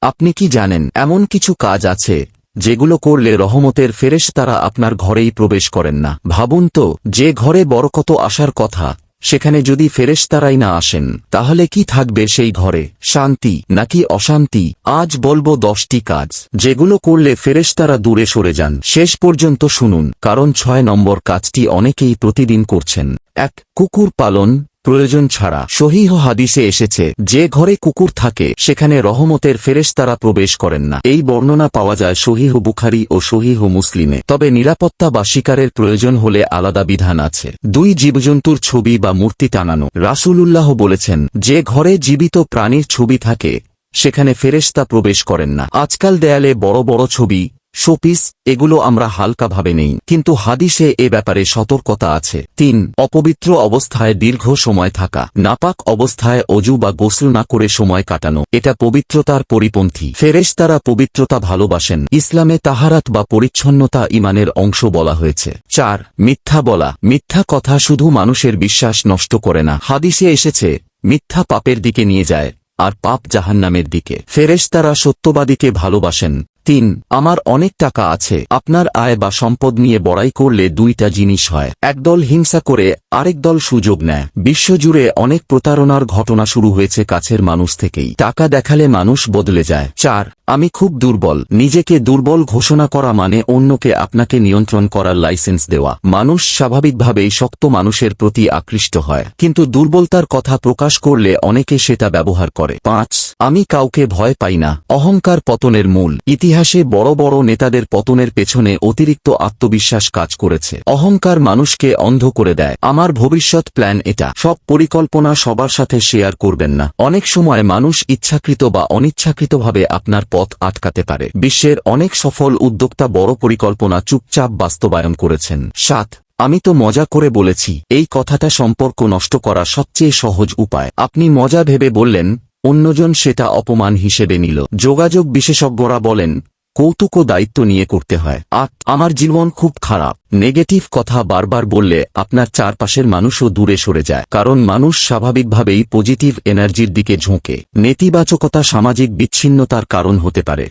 আপনি কি জানেন এমন কিছু কাজ আছে যেগুলো করলে রহমতের ফেরেশতারা আপনার ঘরেই প্রবেশ করেন না? ভাবুন তো, যে ঘরে বরকত আসার কথা সেখানে যদি ফেরেশতারাই না আসেন, তাহলে কি থাকবে সেই ঘরে? শান্তি নাকি অশান্তি? আজ বলবো 10টি কাজ যেগুলো করলে ফেরেশতারা দূরে সরে যান। শেষ পর্যন্ত শুনুন, কারণ 6 নম্বর কাজটি অনেকেই প্রতিদিন করছেন। 1. কুকুর পালন প্রয়োজন ছাড়া। সহিহ হাদিসে এসেছে, যে ঘরে কুকুর থাকে সেখানে রহমতের ফেরেশতারা প্রবেশ করেন না। এই বর্ণনা পাওয়া যায় সহিহ বুখারী ও সহিহ মুসলিমে। তবে নিরাপত্তা বা শিকারের প্রয়োজন হলে আলাদা বিধান আছে। 2. জীবজন্তুর ছবি বা মূর্তি টানানো। রাসূলুল্লাহ বলেছেন, যে ঘরে জীবিত প্রাণীর ছবি থাকে সেখানে ফেরেশতা প্রবেশ করেন না। আজকাল দেয়ালে বড় বড় ছবি, শোপিস, এগুলো আমরা হালকাভাবে নেই, কিন্তু হাদিসে এ ব্যাপারে সতর্কতা আছে। 3. অপবিত্র অবস্থায় দীর্ঘ সময় থাকা। নাপাক অবস্থায় অজু বা গোসল না করে সময় কাটানো, এটা পবিত্রতার পরিপন্থী। ফেরেশতারা পবিত্রতা ভালোবাসেন। ইসলামে তাহারাত বা পরিচ্ছন্নতা ঈমানের অংশ বলা হয়েছে। 4. মিথ্যা বলা। মিথ্যা কথা শুধু মানুষের বিশ্বাস নষ্ট করে না, হাদিসে এসেছে, মিথ্যা পাপের দিকে নিয়ে যায়, আর পাপ জাহান্নামের দিকে। ফেরেশতারা সত্যবাদীকে ভালোবাসেন। 3. আমার অনেক টাকা আছে। আপনার আয় বা সম্পদ নিয়ে বড়াই করলে দুইটা জিনিস হয়, একদল হিংসা করে, আরেক দল সুযোগ নেয়। বিশ্বজুড়ে অনেক প্রতারণার ঘটনা শুরু হয়েছে কাছের মানুষ থেকেই। টাকা দেখালে মানুষ বদলে যায়। 4. আমি খুব দুর্বল। নিজেকে দুর্বল ঘোষণা করা মানে অন্যকে আপনাকে নিয়ন্ত্রণ করার লাইসেন্স দেওয়া। মানুষ স্বাভাবিকভাবেই শক্ত মানুষের প্রতি আকৃষ্ট হয়, কিন্তু দুর্বলতার কথা প্রকাশ করলে অনেকে সেটা ব্যবহার করে। 5. আমি কাউকে ভয় পাই না। অহংকার পতনের মূল। ইতিহাসে বড় বড় নেতাদের পতনের পেছনে অতিরিক্ত আত্মবিশ্বাস কাজ করেছে। অহংকার মানুষকে অন্ধ করে দেয়। আমার ভবিষ্যৎ প্ল্যান এটা। সব পরিকল্পনা সবার সাথে শেয়ার করবেন না। অনেক সময় মানুষ ইচ্ছাকৃত বা অনিচ্ছাকৃতভাবে আপনার পথ আটকাতে পারে। বিশ্বের অনেক সফল উদ্যোক্তা বড় পরিকল্পনা চুপচাপ বাস্তবায়ন করেছেন। 7. আমি তো মজা করে বলেছি। এই কথাটা সম্পর্ক নষ্ট করা সবচেয়ে সহজ উপায়। আপনি মজা ভেবে বললেন, অন্যজন সেটা অপমান হিসেবে নিল। যোগাযোগ বিশেষজ্ঞরা বলেন, কৌতুকও দায়িত্ব নিয়ে করতে হয়। 8. আমার জীবন খুব খারাপ। নেগেটিভ কথা বারবার বললে আপনার চারপাশের মানুষও দূরে সরে যায়, কারণ মানুষ স্বাভাবিকভাবেই পজিটিভ এনার্জির দিকে ঝোঁকে। নেতিবাচকতা সামাজিক বিচ্ছিন্নতার কারণ হতে পারে।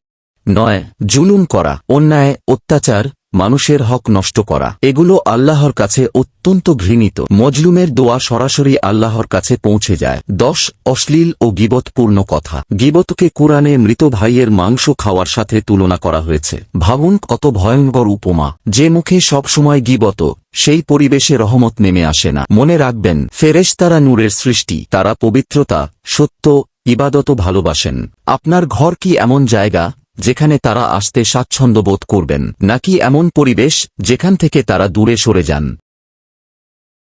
9. জুলুম করা। অন্যায়, অত্যাচার, মানুষের হক নষ্ট করা, এগুলো আল্লাহর কাছে অত্যন্ত ঘৃণিত। মজলুমের দোয়া সরাসরি আল্লাহর কাছে পৌঁছে যায়। 10. অশ্লীল ও গীবতপূর্ণ কথা। গীবতকে কুরআনে মৃত ভাইয়ের মাংস খাওয়ার সাথে তুলনা করা হয়েছে। ভাবুন কত ভয়ঙ্কর উপমা। যে মুখে সবসময় গীবত, সেই পরিবেশে রহমত নেমে আসে না। মনে রাখবেন, ফেরেশতারা নূরের সৃষ্টি, তারা পবিত্রতা, সত্য, ইবাদত ভালোবাসেন। আপনার ঘর কি এমন জায়গা যেখানে তারা আসতে স্বাচ্ছন্দ্য বোধ করবেন, নাকি এমন পরিবেশ যেখান থেকে তারা দূরে সরে যান?